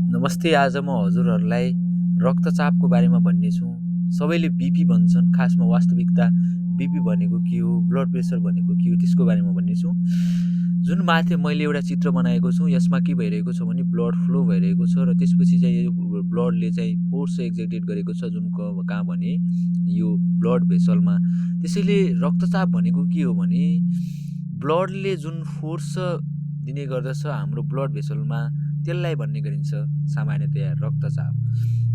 नमस्ते। आज म हजुरहरूलाई रक्तचापको बारेमा भन्नेछु। सबैले बिपी भन्छन्, खासमा वास्तविकता बिपी भनेको के हो, ब्लड प्रेसर भनेको के हो, त्यसको बारेमा भन्नेछु। जुन माथि मैले एउटा चित्र बनाएको छु, यसमा के भइरहेको छ भने ब्लड फ्लो भइरहेको छ र त्यसपछि चाहिँ यो ब्लडले चाहिँ फोर्स एक्जेक्टेड गरेको छ जुन कहाँ भने यो ब्लड भेसलमा। त्यसैले रक्तचाप भनेको के हो भने ब्लडले जुन फोर्स दिने गर्दछ हाम्रो ब्लड भेसलमा, त्यसलाई भन्ने गरिन्छ सामान्यतया रक्तचाप।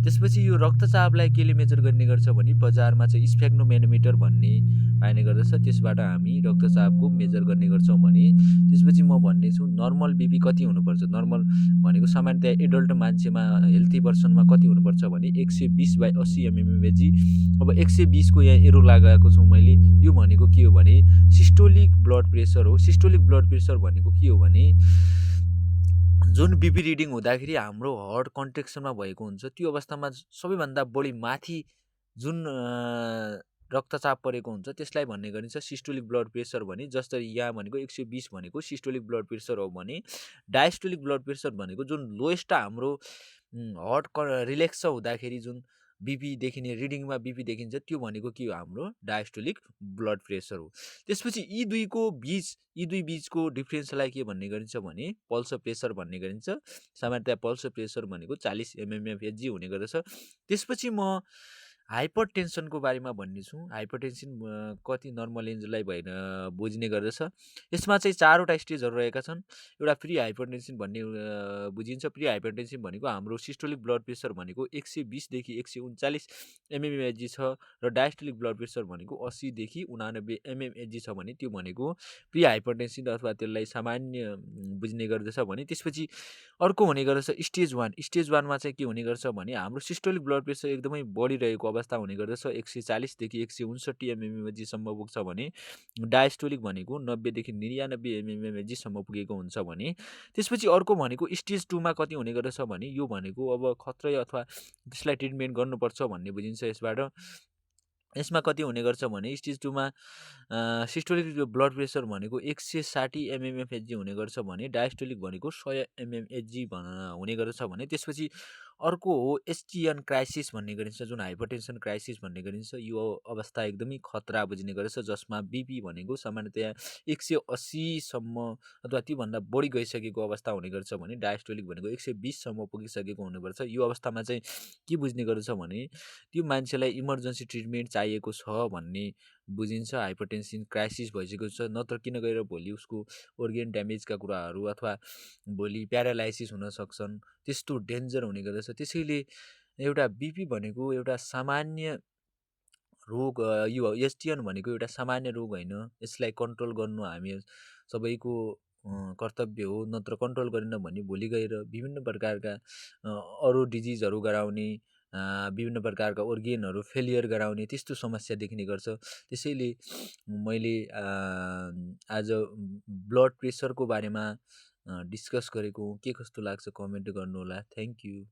त्यसपछि यो रक्तचापलाई केले मेजर गर्ने गर्छ भने बजारमा चाहिँ स्फेग्नोमेनोमिटर भन्ने पाइने गर्दछ, त्यसबाट हामी रक्तचापको मेजर गर्ने गर्छौँ भने त्यसपछि म भन्नेछु नर्मल बिपी कति हुनुपर्छ। नर्मल भनेको सामान्यतया एडल्ट मान्छेमा, हेल्थी पर्सनमा कति हुनुपर्छ भने 120/80 mmHg। अब 120 को यहाँ एरो लगाएको छु मैले। यो भनेको के हो भने सिस्टोलिक ब्लड प्रेसर हो। सिस्टोलिक ब्लड प्रेसर भनेको के हो भने जुन बिपी रिडिङ हुँदाखेरि हाम्रो हार्ट कन्ट्रेक्सनमा भएको हुन्छ, त्यो अवस्थामा सबैभन्दा बढी माथि जुन रक्तचाप परेको हुन्छ त्यसलाई भन्ने गरिन्छ सिस्टोलिक ब्लड प्रेसर भने। जस्तै यहाँ भनेको 120 भनेको सिस्टोलिक ब्लड प्रेसर हो भने डायस्टोलिक ब्लड प्रेसर भनेको जुन लोएस्ट हाम्रो हार्ट रिल्याक्स छ हुँदाखेरि जुन बिपी देखिने, रिडिङमा बिपी देखिन्छ, त्यो भनेको के हो हाम्रो डायस्टोलिक ब्लड प्रेसर हो। त्यसपछि यी दुई बीचको डिफ्रेन्सलाई के भन्ने गरिन्छ भने पल्स प्रेसर भन्ने गरिन्छ। सामान्यतया पल्स प्रेसर भनेको 40 mmHg हुने गर्दछ। त्यसपछि म हाइपरटेन्सनको बारेमा भन्नेछु। हाइपरटेन्सन कति नर्मल रेन्जलाई भएर बुझ्ने गर्दछ। यसमा चाहिँ 4वटा स्टेजहरू रहेका छन्। एउटा प्री हाइपरटेन्सन भन्ने बुझिन्छ। प्री हाइपरटेन्सन भनेको हाम्रो सिस्टोलिक ब्लड प्रेसर भनेको 120 देखि 139 mmHg छ र डायस्टोलिक ब्लड प्रेसर भनेको 80 देखि 89 mmHg छ भने त्यो भनेको प्री हाइपरटेन्सन अथवा त्यसलाई सामान्य बुझ्ने गर्दछ भने त्यसपछि अर्को हुने गर्दछ स्टेज 1। स्टेज 1 मा चाहिँ के हुने गर्छ भने हाम्रो सिस्टोलिक ब्लड प्रेसर एकदमै बढिरहेको अवस्था हुने गर्दछ। 140 देखि 159 mmHg सम्म पुग्छ भने डायस्टोलिक भनेको 90 देखि 99 mmHg सम्म पुगेको हुन्छ भने त्यसपछि अर्को भनेको स्टेज 2 मा कति हुने गर्दछ भने यो भनेको अब खतरै अथवा त्यसलाई ट्रिटमेन्ट गर्नुपर्छ भन्ने बुझिन्छ यसबाट। यसमा कति हुने गर्छ भने स्टेज 2 मा सिस्टोलिक ब्लड प्रेसर भनेको 160 mmHg हुने गर्छ भने डायस्टोलिक भनेको 100 mmHg हुने गर्दछ भने त्यसपछि अर्को हो एसटिएन क्राइसिस भन्ने गरिन्छ, जुन हाइपरटेन्सन क्राइसिस भन्ने गरिन्छ। यो अवस्था एकदमै खतरा बुझ्ने गर्दछ, जसमा बिपी भनेको सामान्यतया 180 सम्म अथवा त्योभन्दा बढी गइसकेको अवस्था हुने गर्छ भने डायस्टोलिक भनेको 120 सम्म पुगिसकेको हुनुपर्छ। यो अवस्थामा चाहिँ के बुझ्ने गर्दछ भने त्यो मान्छेलाई इमर्जेन्सी ट्रिटमेन्ट चाहिएको छ भन्ने बुझिन्छ। हाइपरटेन्सन क्राइसिस भइसकेको छ, नत्र किन गएर भोलि उसको organ ड्यामेजका कुराहरू अथवा भोलि प्यारालाइसिस हुन सक्छन्, त्यस्तो डेन्जर हुने गर्दछ। त्यसैले एउटा बिपी भनेको एउटा सामान्य रोग, यो एसटिएन भनेको एउटा सामान्य रोग होइन। यसलाई कन्ट्रोल गर्नु हामी सबैको कर्तव्य हो, नत्र कन्ट्रोल गरेन भने भोलि गएर विभिन्न प्रकारका अरू डिजिजहरू गराउने, विभिन्न प्रकारका organहरू फेलियर गराउने त्यस्तो समस्या देखिने गर्छ। त्यसैले मैले आज ब्लड प्रेसरको बारेमा डिस्कस गरेको। के कस्तो लाग्छ कमेन्ट गर्नुहोला। Thank you.